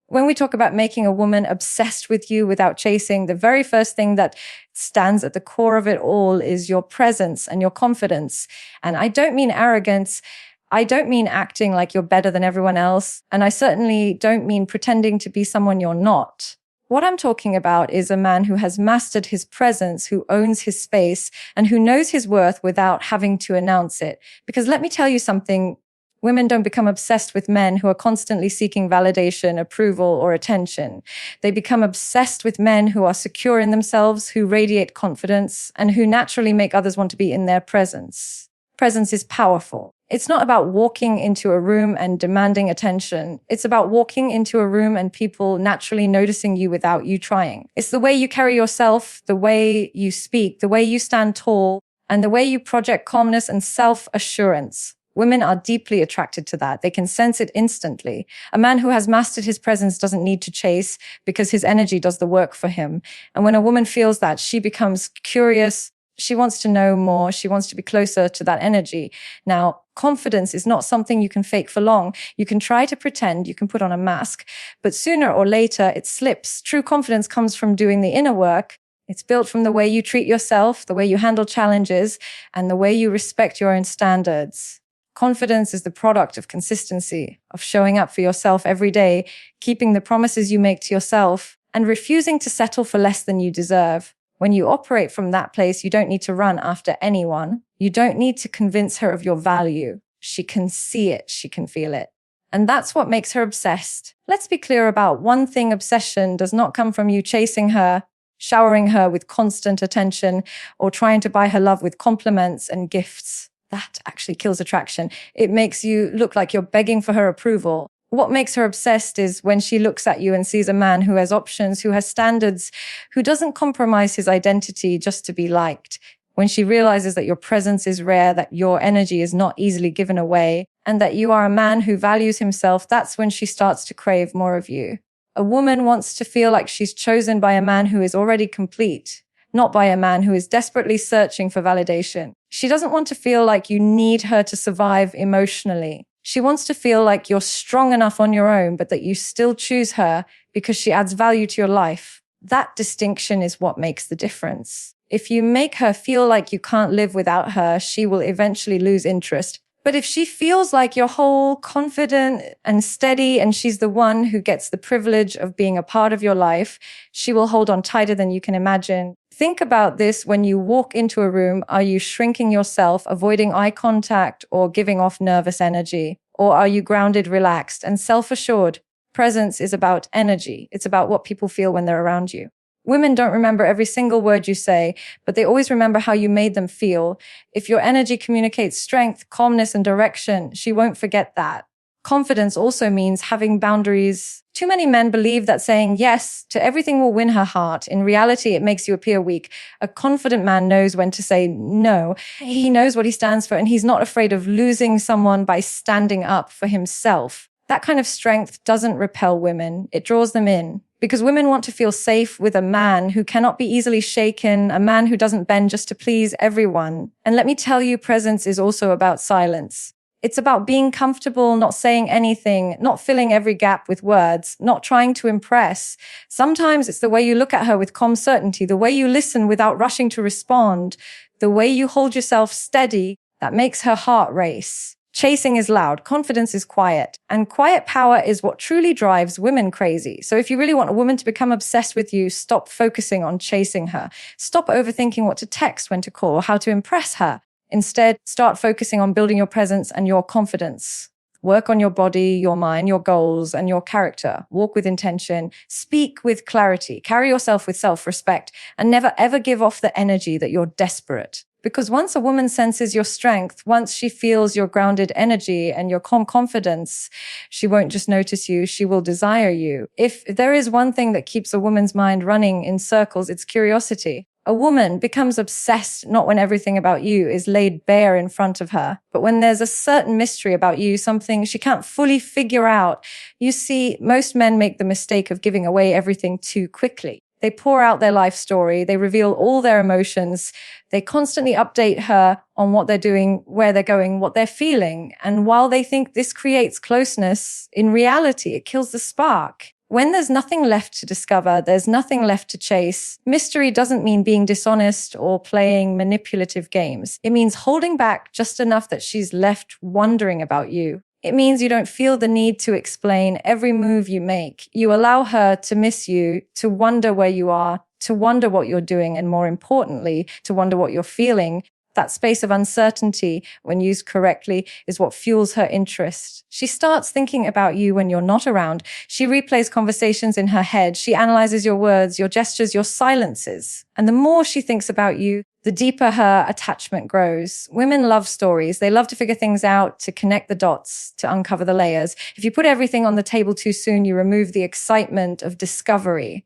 When we talk about making a woman obsessed with you without chasing, the very first thing that stands at the core of it all is your presence and your confidence. And I don't mean arrogance. I don't mean acting like you're better than everyone else. And I certainly don't mean pretending to be someone you're not. What I'm talking about is a man who has mastered his presence, who owns his space, and who knows his worth without having to announce it. Because let me tell you something, women don't become obsessed with men who are constantly seeking validation, approval, or attention. They become obsessed with men who are secure in themselves, who radiate confidence, and who naturally make others want to be in their presence. Presence is powerful. It's not about walking into a room and demanding attention. It's about walking into a room and people naturally noticing you without you trying. It's the way you carry yourself, the way you speak, the way you stand tall, and the way you project calmness and self-assurance. Women are deeply attracted to that. They can sense it instantly. A man who has mastered his presence doesn't need to chase because his energy does the work for him. And when a woman feels that, she becomes curious. She wants to know more. She wants to be closer to that energy. Now, confidence is not something you can fake for long. You can try to pretend, you can put on a mask, but sooner or later it slips. True confidence comes from doing the inner work. It's built from the way you treat yourself, the way you handle challenges, and the way you respect your own standards. Confidence is the product of consistency, of showing up for yourself every day, keeping the promises you make to yourself, and refusing to settle for less than you deserve. When you operate from that place, you don't need to run after anyone. You don't need to convince her of your value. She can see it. She can feel it. And that's what makes her obsessed. Let's be clear about one thing. Obsession does not come from you chasing her, showering her with constant attention, or trying to buy her love with compliments and gifts. That actually kills attraction. It makes you look like you're begging for her approval. What makes her obsessed is when she looks at you and sees a man who has options, who has standards, who doesn't compromise his identity just to be liked. When she realizes that your presence is rare, that your energy is not easily given away, and that you are a man who values himself, that's when she starts to crave more of you. A woman wants to feel like she's chosen by a man who is already complete, not by a man who is desperately searching for validation. She doesn't want to feel like you need her to survive emotionally. She wants to feel like you're strong enough on your own, but that you still choose her because she adds value to your life. That distinction is what makes the difference. If you make her feel like you can't live without her, she will eventually lose interest. But if she feels like you're whole, confident, and steady, and she's the one who gets the privilege of being a part of your life, she will hold on tighter than you can imagine. Think about this when you walk into a room. Are you shrinking yourself, avoiding eye contact, or giving off nervous energy? Or are you grounded, relaxed, and self-assured? Presence is about energy. It's about what people feel when they're around you. Women don't remember every single word you say, but they always remember how you made them feel. If your energy communicates strength, calmness, and direction, she won't forget that. Confidence also means having boundaries. Too many men believe that saying yes to everything will win her heart. In reality, it makes you appear weak. A confident man knows when to say no. He knows what he stands for, and he's not afraid of losing someone by standing up for himself. That kind of strength doesn't repel women. It draws them in. Because women want to feel safe with a man who cannot be easily shaken, a man who doesn't bend just to please everyone. And let me tell you, presence is also about silence. It's about being comfortable, not saying anything, not filling every gap with words, not trying to impress. Sometimes it's the way you look at her with calm certainty, the way you listen without rushing to respond, the way you hold yourself steady that makes her heart race. Chasing is loud, confidence is quiet, and quiet power is what truly drives women crazy. So if you really want a woman to become obsessed with you, stop focusing on chasing her. Stop overthinking what to text, when to call, how to impress her. Instead, start focusing on building your presence and your confidence. Work on your body, your mind, your goals, and your character. Walk with intention. Speak with clarity. Carry yourself with self-respect. And never ever give off the energy that you're desperate. Because once a woman senses your strength, once she feels your grounded energy and your calm confidence, she won't just notice you, she will desire you. If there is one thing that keeps a woman's mind running in circles, it's curiosity. A woman becomes obsessed not when everything about you is laid bare in front of her, but when there's a certain mystery about you, something she can't fully figure out. You see, most men make the mistake of giving away everything too quickly. They pour out their life story. They reveal all their emotions. They constantly update her on what they're doing, where they're going, what they're feeling. And while they think this creates closeness, in reality, it kills the spark. When there's nothing left to discover, there's nothing left to chase. Mystery doesn't mean being dishonest or playing manipulative games. It means holding back just enough that she's left wondering about you. It means you don't feel the need to explain every move you make. You allow her to miss you, to wonder where you are, to wonder what you're doing, and more importantly, to wonder what you're feeling. That space of uncertainty, when used correctly, is what fuels her interest. She starts thinking about you when you're not around. She replays conversations in her head. She analyzes your words, your gestures, your silences. And the more she thinks about you, the deeper her attachment grows. Women love stories. They love to figure things out, to connect the dots, to uncover the layers. If you put everything on the table too soon, you remove the excitement of discovery.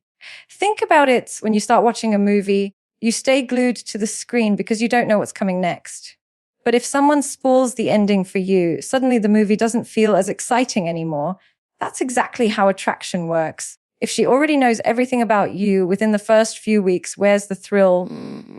Think about it when you start watching a movie. You stay glued to the screen because you don't know what's coming next. But if someone spoils the ending for you, suddenly the movie doesn't feel as exciting anymore. That's exactly how attraction works. If she already knows everything about you within the first few weeks, where's the thrill?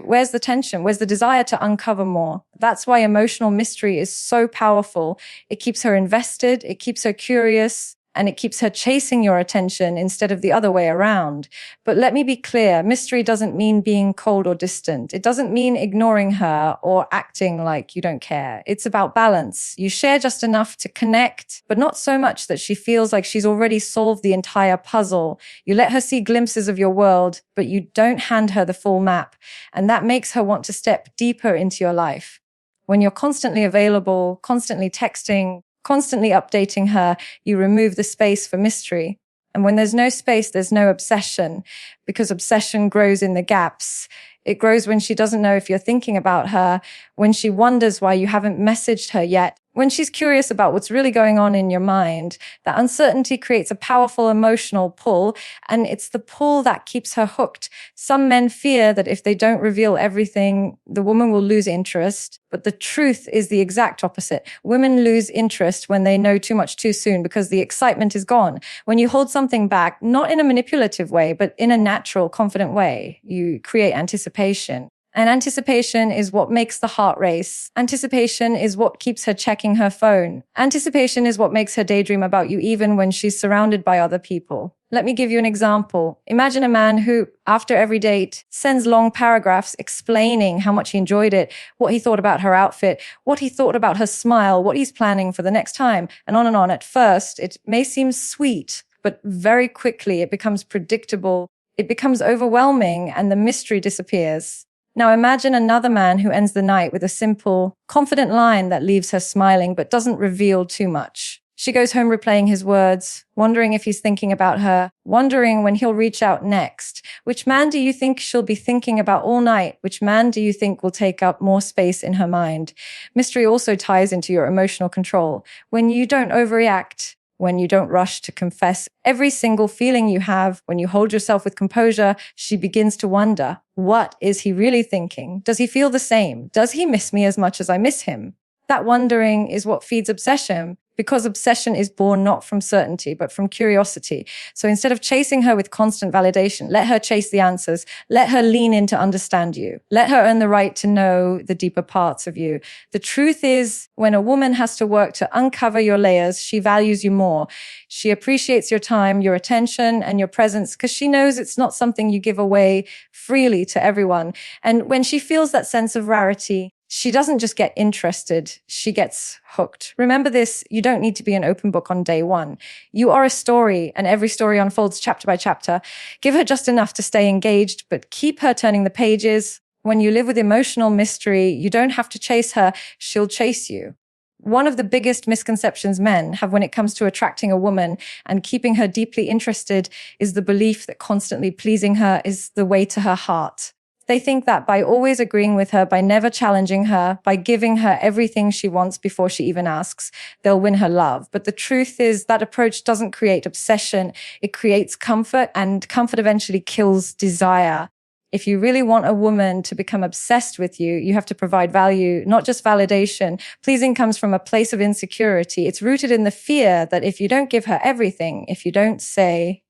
Where's the tension? Where's the desire to uncover more? That's why emotional mystery is so powerful. It keeps her invested, it keeps her curious, and it keeps her chasing your attention instead of the other way around. But let me be clear, mystery doesn't mean being cold or distant. It doesn't mean ignoring her or acting like you don't care. It's about balance. You share just enough to connect, but not so much that she feels like she's already solved the entire puzzle. You let her see glimpses of your world, but you don't hand her the full map. And that makes her want to step deeper into your life. When you're constantly available, constantly texting, constantly updating her, you remove the space for mystery. And when there's no space, there's no obsession, because obsession grows in the gaps. It grows when she doesn't know if you're thinking about her, when she wonders why you haven't messaged her yet, when she's curious about what's really going on in your mind. That uncertainty creates a powerful emotional pull, and it's the pull that keeps her hooked. Some men fear that if they don't reveal everything, the woman will lose interest. But the truth is the exact opposite. Women lose interest when they know too much too soon because the excitement is gone. When you hold something back, not in a manipulative way, but in a natural, confident way, you create anticipation. And anticipation is what makes the heart race. Anticipation is what keeps her checking her phone. Anticipation is what makes her daydream about you even when she's surrounded by other people. Let me give you an example. Imagine a man who, after every date, sends long paragraphs explaining how much he enjoyed it, what he thought about her outfit, what he thought about her smile, what he's planning for the next time, and on and on. At first, it may seem sweet, but very quickly it becomes predictable. It becomes overwhelming, and the mystery disappears. Now imagine another man who ends the night with a simple, confident line that leaves her smiling but doesn't reveal too much. She goes home replaying his words, wondering if he's thinking about her, wondering when he'll reach out next. Which man do you think she'll be thinking about all night? Which man do you think will take up more space in her mind? Mystery also ties into your emotional control. When you don't overreact, when you don't rush to confess every single feeling you have, when you hold yourself with composure, she begins to wonder, what is he really thinking? Does he feel the same? Does he miss me as much as I miss him? That wondering is what feeds obsession, because obsession is born not from certainty, but from curiosity. So instead of chasing her with constant validation, let her chase the answers. Let her lean in to understand you. Let her earn the right to know the deeper parts of you. The truth is, when a woman has to work to uncover your layers, she values you more. She appreciates your time, your attention, and your presence because she knows it's not something you give away freely to everyone. And when she feels that sense of rarity, she doesn't just get interested, she gets hooked. Remember this, you don't need to be an open book on day one. You are a story, and every story unfolds chapter by chapter. Give her just enough to stay engaged, but keep her turning the pages. When you live with emotional mystery, you don't have to chase her, she'll chase you. One of the biggest misconceptions men have when it comes to attracting a woman and keeping her deeply interested is the belief that constantly pleasing her is the way to her heart. They think that by always agreeing with her, by never challenging her, by giving her everything she wants before she even asks, they'll win her love. But the truth is that approach doesn't create obsession. It creates comfort, and comfort eventually kills desire. If you really want a woman to become obsessed with you, you have to provide value, not just validation. Pleasing comes from a place of insecurity. It's rooted in the fear that if you don't give her everything, if you don't say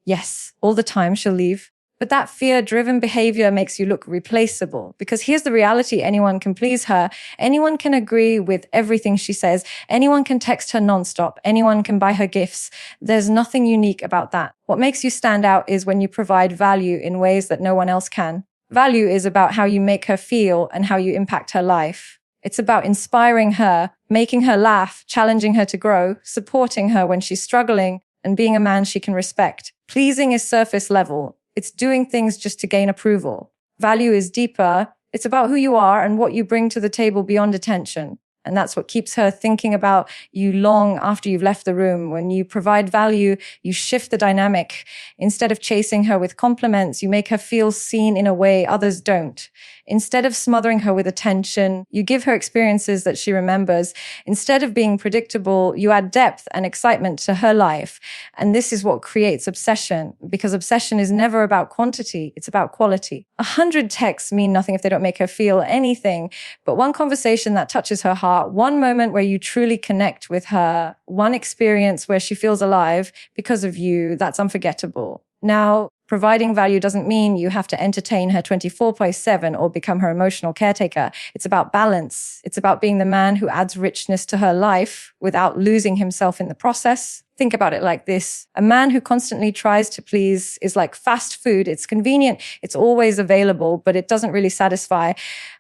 yes all the time, she'll leave. But that fear-driven behavior makes you look replaceable, because here's the reality: anyone can please her. Anyone can agree with everything she says. Anyone can text her nonstop. Anyone can buy her gifts. There's nothing unique about that. What makes you stand out is when you provide value in ways that no one else can. Value is about how you make her feel and how you impact her life. It's about inspiring her, making her laugh, challenging her to grow, supporting her when she's struggling, and being a man she can respect. Pleasing is surface level. It's doing things just to gain approval. Value is deeper. It's about who you are and what you bring to the table beyond attention. And that's what keeps her thinking about you long after you've left the room. When you provide value, you shift the dynamic. Instead of chasing her with compliments, you make her feel seen in a way others don't. Instead of smothering her with attention, you give her experiences that she remembers. Instead of being predictable, you add depth and excitement to her life. And this is what creates obsession, because obsession is never about quantity, it's about quality. 100 texts mean nothing if they don't make her feel anything, but one conversation that touches her heart, one moment where you truly connect with her, one experience where she feels alive because of you, that's unforgettable. Now, providing value doesn't mean you have to entertain her 24/7 or become her emotional caretaker. It's about balance. It's about being the man who adds richness to her life without losing himself in the process. Think about it like this. A man who constantly tries to please is like fast food. It's convenient. It's always available, but it doesn't really satisfy.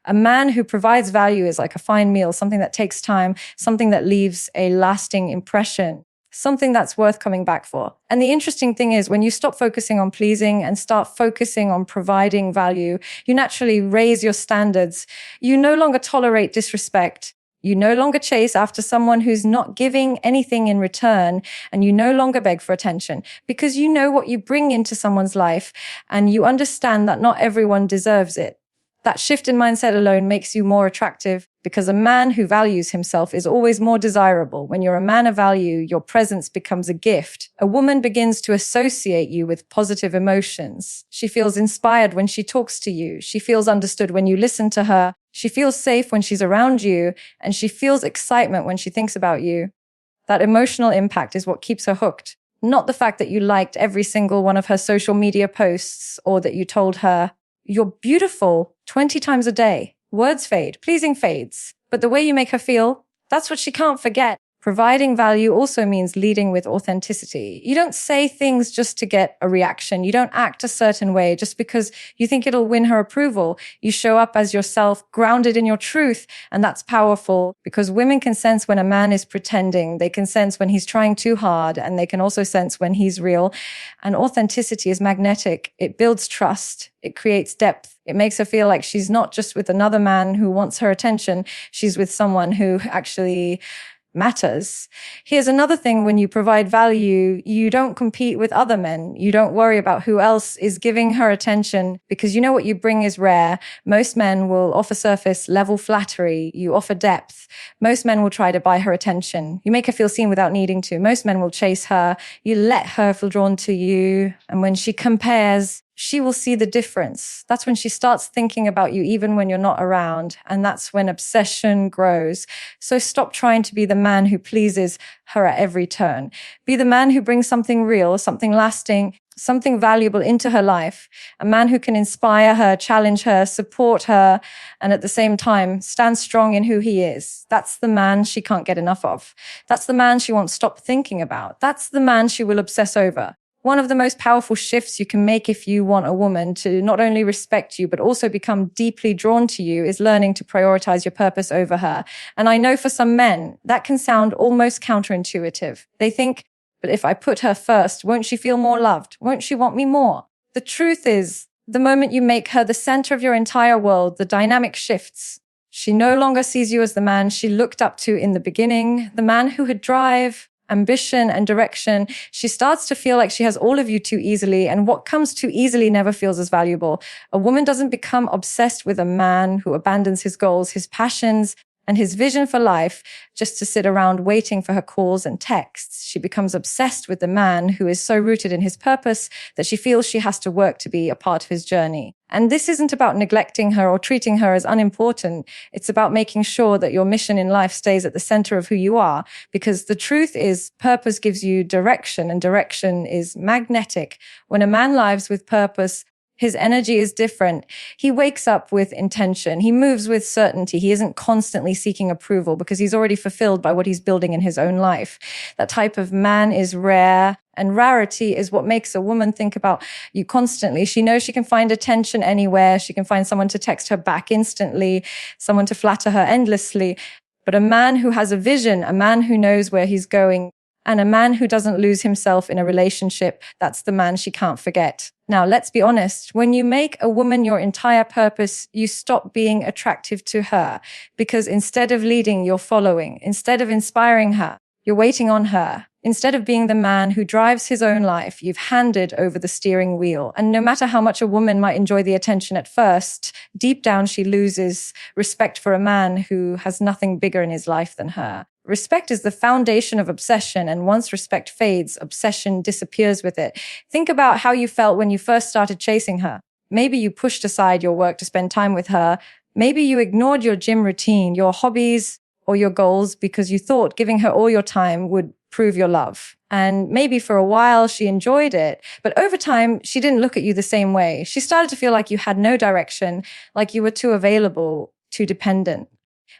A man who provides value is like a fine meal, something that takes time, something that leaves a lasting impression. Something that's worth coming back for. And the interesting thing is, when you stop focusing on pleasing and start focusing on providing value, you naturally raise your standards. You no longer tolerate disrespect. You no longer chase after someone who's not giving anything in return, and you no longer beg for attention, because you know what you bring into someone's life and you understand that not everyone deserves it. That shift in mindset alone makes you more attractive, because a man who values himself is always more desirable. When you're a man of value, your presence becomes a gift. A woman begins to associate you with positive emotions. She feels inspired when she talks to you. She feels understood when you listen to her. She feels safe when she's around you, and she feels excitement when she thinks about you. That emotional impact is what keeps her hooked. Not the fact that you liked every single one of her social media posts, or that you told her, "You're beautiful," 20 times a day. Words fade, pleasing fades. But the way you make her feel, that's what she can't forget. Providing value also means leading with authenticity. You don't say things just to get a reaction. You don't act a certain way just because you think it'll win her approval. You show up as yourself, grounded in your truth. And that's powerful, because women can sense when a man is pretending. They can sense when he's trying too hard, and they can also sense when he's real. And authenticity is magnetic. It builds trust. It creates depth. It makes her feel like she's not just with another man who wants her attention. She's with someone who actually matters. Here's another thing: when you provide value, you don't compete with other men. You don't worry about who else is giving her attention, because you know what you bring is rare. Most men will offer surface level flattery. You offer depth. Most men will try to buy her attention. You make her feel seen without needing to. Most men will chase her. You let her feel drawn to you. And when she compares, she will see the difference. That's when she starts thinking about you even when you're not around. And that's when obsession grows. So stop trying to be the man who pleases her at every turn. Be the man who brings something real, something lasting, something valuable into her life. A man who can inspire her, challenge her, support her, and at the same time stand strong in who he is. That's the man she can't get enough of. That's the man she won't stop thinking about. That's the man she will obsess over. One of the most powerful shifts you can make if you want a woman to not only respect you, but also become deeply drawn to you, is learning to prioritize your purpose over her. And I know for some men, that can sound almost counterintuitive. They think, but if I put her first, won't she feel more loved? Won't she want me more? The truth is, the moment you make her the center of your entire world, the dynamic shifts. She no longer sees you as the man she looked up to in the beginning, the man who had drive, ambition, and direction. She starts to feel like she has all of you too easily, and what comes too easily never feels as valuable. A woman doesn't become obsessed with a man who abandons his goals, his passions, and his vision for life just to sit around waiting for her calls and texts. She becomes obsessed with the man who is so rooted in his purpose that she feels she has to work to be a part of his journey. And this isn't about neglecting her or treating her as unimportant. It's about making sure that your mission in life stays at the center of who you are, because the truth is, purpose gives you direction, and direction is magnetic. When a man lives with purpose, His energy is different. He wakes up with intention. He moves with certainty. He isn't constantly seeking approval because he's already fulfilled by what he's building in his own life. That type of man is rare, and rarity is what makes a woman think about you constantly. She knows she can find attention anywhere. She can find someone to text her back instantly, someone to flatter her endlessly. But a man who has a vision, a man who knows where he's going, and a man who doesn't lose himself in a relationship, that's the man she can't forget. Now, let's be honest. When you make a woman your entire purpose, you stop being attractive to her because instead of leading, you're following. Instead of inspiring her, you're waiting on her. Instead of being the man who drives his own life, you've handed over the steering wheel. And no matter how much a woman might enjoy the attention at first, deep down she loses respect for a man who has nothing bigger in his life than her. Respect is the foundation of obsession, and once respect fades, obsession disappears with it. Think about how you felt when you first started chasing her. Maybe you pushed aside your work to spend time with her. Maybe you ignored your gym routine, your hobbies, or your goals because you thought giving her all your time would prove your love. And maybe for a while she enjoyed it, but over time she didn't look at you the same way. She started to feel like you had no direction, like you were too available, too dependent.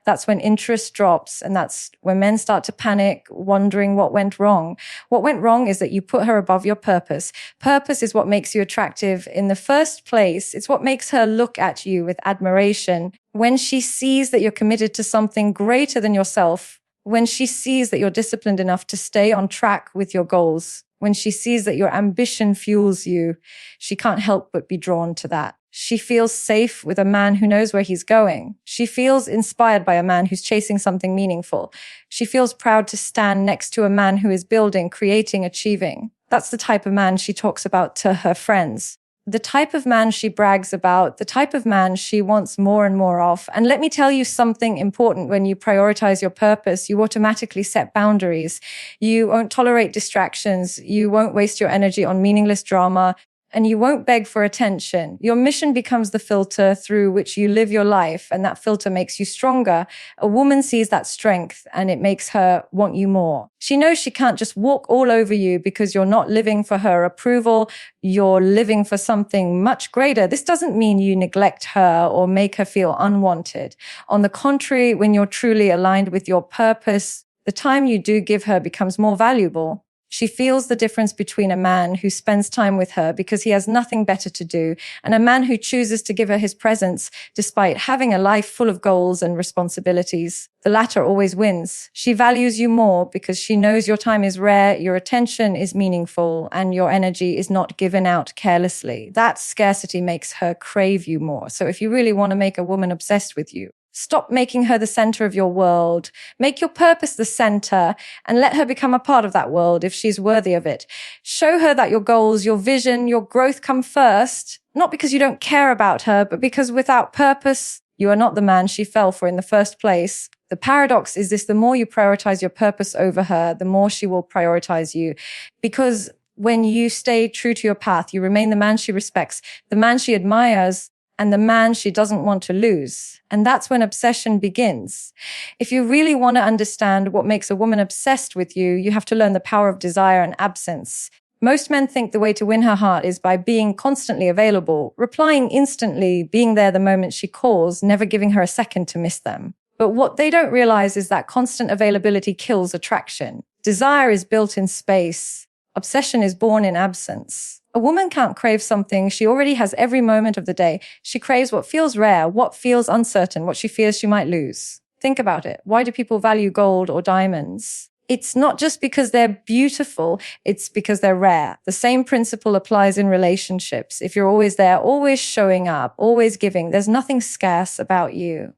That's when interest drops, and that's when men start to panic, wondering what went wrong. What went wrong is that you put her above your purpose. Purpose is what makes you attractive in the first place. It's what makes her look at you with admiration. When she sees that you're committed to something greater than yourself, when she sees that you're disciplined enough to stay on track with your goals, when she sees that your ambition fuels you, she can't help but be drawn to that. She feels safe with a man who knows where he's going. She feels inspired by a man who's chasing something meaningful. She feels proud to stand next to a man who is building, creating, achieving. That's the type of man she talks about to her friends. The type of man she brags about, the type of man she wants more and more of. And let me tell you something important. When you prioritize your purpose, you automatically set boundaries. You won't tolerate distractions. You won't waste your energy on meaningless drama. And you won't beg for attention. Your mission becomes the filter through which you live your life, and that filter makes you stronger. A woman sees that strength, and it makes her want you more. She knows she can't just walk all over you because you're not living for her approval. You're living for something much greater. This doesn't mean you neglect her or make her feel unwanted. On the contrary, when you're truly aligned with your purpose, the time you do give her becomes more valuable. She feels the difference between a man who spends time with her because he has nothing better to do and a man who chooses to give her his presence despite having a life full of goals and responsibilities. The latter always wins. She values you more because she knows your time is rare, your attention is meaningful, and your energy is not given out carelessly. That scarcity makes her crave you more. So if you really want to make a woman obsessed with you, stop making her the center of your world. Make your purpose the center and let her become a part of that world if she's worthy of it. Show her that your goals, your vision, your growth come first, not because you don't care about her, but because without purpose, you are not the man she fell for in the first place. The paradox is this: the more you prioritize your purpose over her, the more she will prioritize you. Because when you stay true to your path, you remain the man she respects, the man she admires, and the man she doesn't want to lose. And that's when obsession begins. If you really want to understand what makes a woman obsessed with you, you have to learn the power of desire and absence. Most men think the way to win her heart is by being constantly available, replying instantly, being there the moment she calls, never giving her a second to miss them. But what they don't realize is that constant availability kills attraction. Desire is built in space. Obsession is born in absence. A woman can't crave something she already has every moment of the day. She craves what feels rare, what feels uncertain, what she fears she might lose. Think about it. Why do people value gold or diamonds? It's not just because they're beautiful, it's because they're rare. The same principle applies in relationships. If you're always there, always showing up, always giving, there's nothing scarce about you.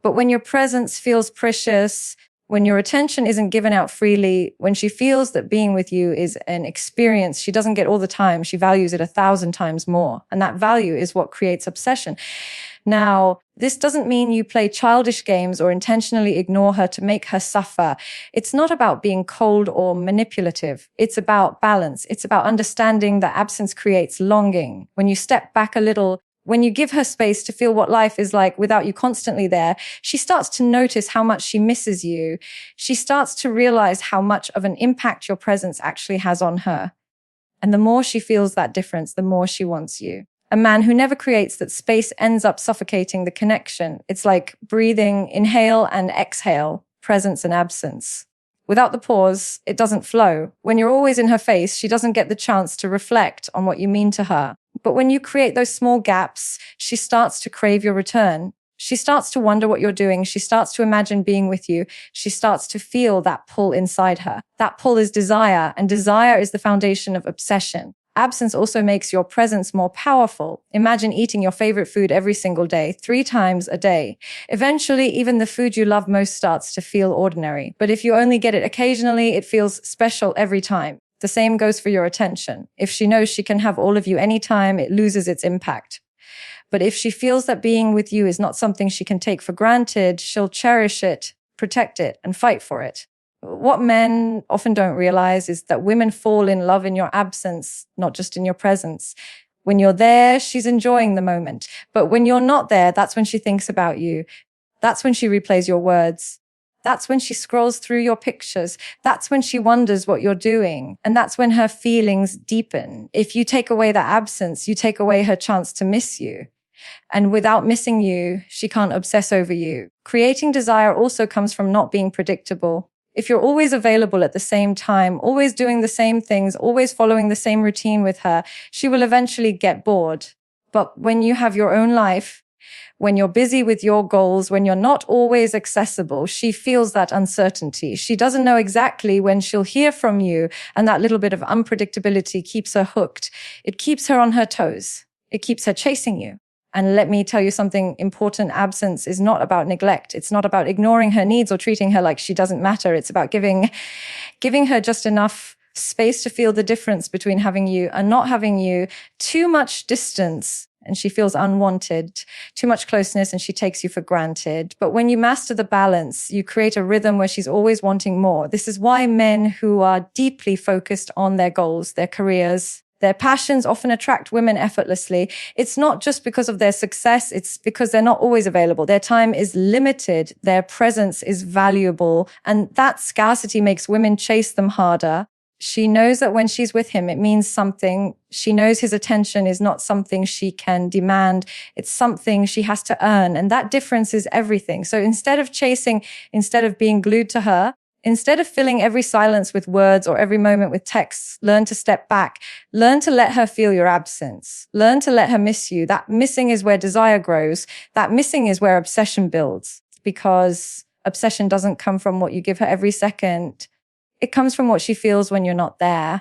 But when your presence feels precious, when your attention isn't given out freely, when she feels that being with you is an experience she doesn't get all the time, she values it 1,000 times more. And that value is what creates obsession. Now, this doesn't mean you play childish games or intentionally ignore her to make her suffer. It's not about being cold or manipulative. It's about balance. It's about understanding that absence creates longing. When you step back a little, when you give her space to feel what life is like without you constantly there, she starts to notice how much she misses you. She starts to realize how much of an impact your presence actually has on her. And the more she feels that difference, the more she wants you. A man who never creates that space ends up suffocating the connection. It's like breathing, inhale and exhale, presence and absence. Without the pause, it doesn't flow. When you're always in her face, she doesn't get the chance to reflect on what you mean to her. But when you create those small gaps, she starts to crave your return. She starts to wonder what you're doing. She starts to imagine being with you. She starts to feel that pull inside her. That pull is desire, and desire is the foundation of obsession. Absence also makes your presence more powerful. Imagine eating your favorite food every single day, 3 times a day. Eventually, even the food you love most starts to feel ordinary. But if you only get it occasionally, it feels special every time. The same goes for your attention. If she knows she can have all of you anytime, it loses its impact. But if she feels that being with you is not something she can take for granted, she'll cherish it, protect it, and fight for it. What men often don't realize is that women fall in love in your absence, not just in your presence. When you're there, she's enjoying the moment. But when you're not there, that's when she thinks about you. That's when she replays your words. That's when she scrolls through your pictures. That's when she wonders what you're doing. And that's when her feelings deepen. If you take away that absence, you take away her chance to miss you. And without missing you, she can't obsess over you. Creating desire also comes from not being predictable. If you're always available at the same time, always doing the same things, always following the same routine with her, she will eventually get bored. But when you have your own life, when you're busy with your goals, when you're not always accessible, she feels that uncertainty. She doesn't know exactly when she'll hear from you, and that little bit of unpredictability keeps her hooked. It keeps her on her toes. It keeps her chasing you. And let me tell you something important. Absence is not about neglect. It's not about ignoring her needs or treating her like she doesn't matter. It's about giving her just enough space to feel the difference between having you and not having you. Too much distance and she feels unwanted. Too much closeness and she takes you for granted. But when you master the balance, you create a rhythm where she's always wanting more. This is why men who are deeply focused on their goals, their careers, their passions often attract women effortlessly. It's not just because of their success, it's because they're not always available. Their time is limited, their presence is valuable, and that scarcity makes women chase them harder. She knows that when she's with him, it means something. She knows his attention is not something she can demand. It's something she has to earn, and that difference is everything. So instead of chasing, instead of being glued to her, instead of filling every silence with words or every moment with texts, learn to step back. Learn to let her feel your absence. Learn to let her miss you. That missing is where desire grows. That missing is where obsession builds, because obsession doesn't come from what you give her every second. It comes from what she feels when you're not there.